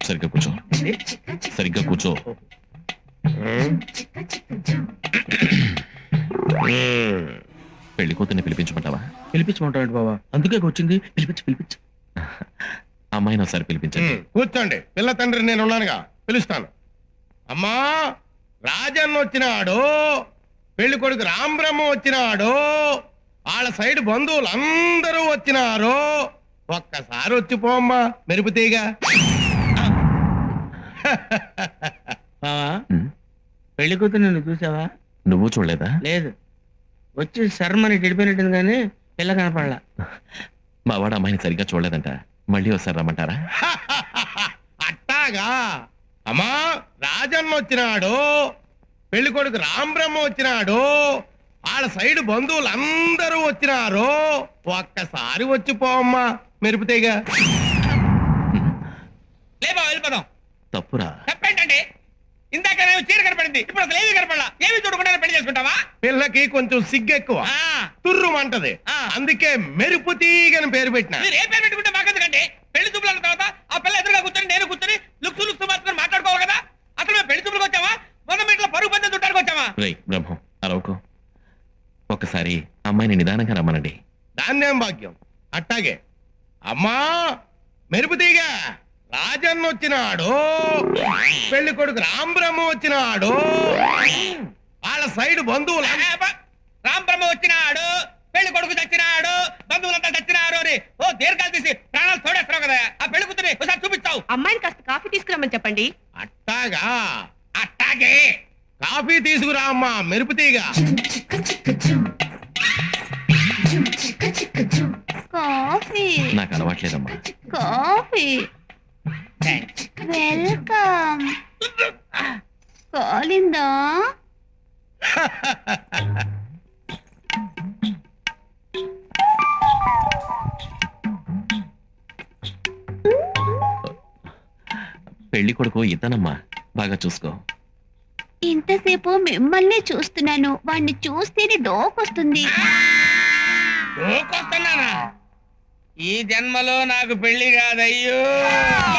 సరిగ్గా కూర్చో, సరిగ్గా కూర్చో. పెళ్లి కూతుర్ని పిలిపించమంటావా? పిలిపించమంటాడు బాబా, అందుకే వచ్చింది. పిలిపించు. అమ్మాయిని ఒకసారి పిలిపించండి. కూర్చోండి, పిల్ల తండ్రి నేను ఉన్నానుగా, పిలుస్తాను. అమ్మా, రాజన్న వచ్చినాడు, పెళ్లి కొడుకు రాంబ్రహ్మ వచ్చినాడు, వాళ్ళ సైడ్ బంధువులు అందరూ వచ్చినారు. ఒక్కసారి వచ్చిపోమ్మా మెరుపుతీగా. బావా, పెళ్లి కూతురు నిన్ను చూసావా? నువ్వు చూడలేదా? లేదు, వచ్చి శర్మని గడిపోయినట్టుంది కానీ పిల్ల కనపడలా. మా వాడు అమ్మాయిని సరిగ్గా చూడలేదంట, మళ్ళీ ఒకసారి రమ్మంటారా? అట్టాగా. అమ్మా, రాజన్న వచ్చినాడు, పెళ్లి కొడుకు రాంబ్రహ్మ వచ్చినాడు, వాళ్ళ సైడ్ బంధువులు అందరూ వచ్చినారు. ఒక్కసారి వచ్చిపోమ్మా మెరుపుతీగా. లేబా వెళ్ళిపోదాం. తప్పురా. తప్పేంటండి? ఇందాక నేను చీర కనపడింది, ఇప్పుడు అసలు ఏమీ కనపడలా. ఏమి చూడకుండా పెళ్లి చేసుకుంటావా? పిల్లకి కొంచెం సిగ్గెక్కువ, తుర్రుమంటది, అందుకే మెరుపు తీగని పేరు పెట్టిన. మీరు ఏ పేరు పెట్టుకుంటే మాకెందుకండి? పెళ్లి చూపులు అన్న తర్వాత ఆ పిల్ల ఎదురుగా కూర్చొని నేను కూర్చొని లుక్సు మార్చుకొని మాట్లాడుకోవాలి కదా. అసలు మేము పెళ్లి చూపులకు వచ్చావా, మొన్న ఇంట్లో పరుగు పందెం చుట్టానికి వచ్చావా? రేయ్ బ్రహ్మం, అరవకు. ఒక్కసారి అమ్మాయిని నిదానంగా రమ్మనండి. దాన్నేం భాగ్యం. అట్టాగే. అమ్మా, మెరుపు తీగ, రాజన్న వచ్చినాడు, పెళ్లి కొడుకు రాంబ్రహ్మ వచ్చినాడు, వాళ్ళ సైడ్ బంధువులు రాంబ్రహ్మ వచ్చినాడు, పెళ్లి కొడుకు చచ్చినాడు, బంధువులంతా చచ్చినారు అని ఓ దీర్ఘాలు తీసి ప్రాణాలు తోడేస్తావు కదా. ఆ పెళ్లి కూతురి ఒకసారి చూపిస్తావు. అమ్మాయిని కాస్త కాఫీ తీసుకురమ్మని చెప్పండి. అట్టాగా. అట్టాగే. కాఫీ తీసుకురా అమ్మా మెరుపు తీగ. కాఫీ నాకు అలవాట్లేదమ్మా. Coffee welcome. కాలిందా? పెళ్లి కొడుకు ఇతనమ్మా, బాగా చూసుకో. ఇంతసేపు మిమ్మల్ని చూస్తున్నాను, వాణ్ణి చూస్తేనే డోకొస్తుంది. ఈ జన్మలో నాకు పెళ్లి కాదయ్యో.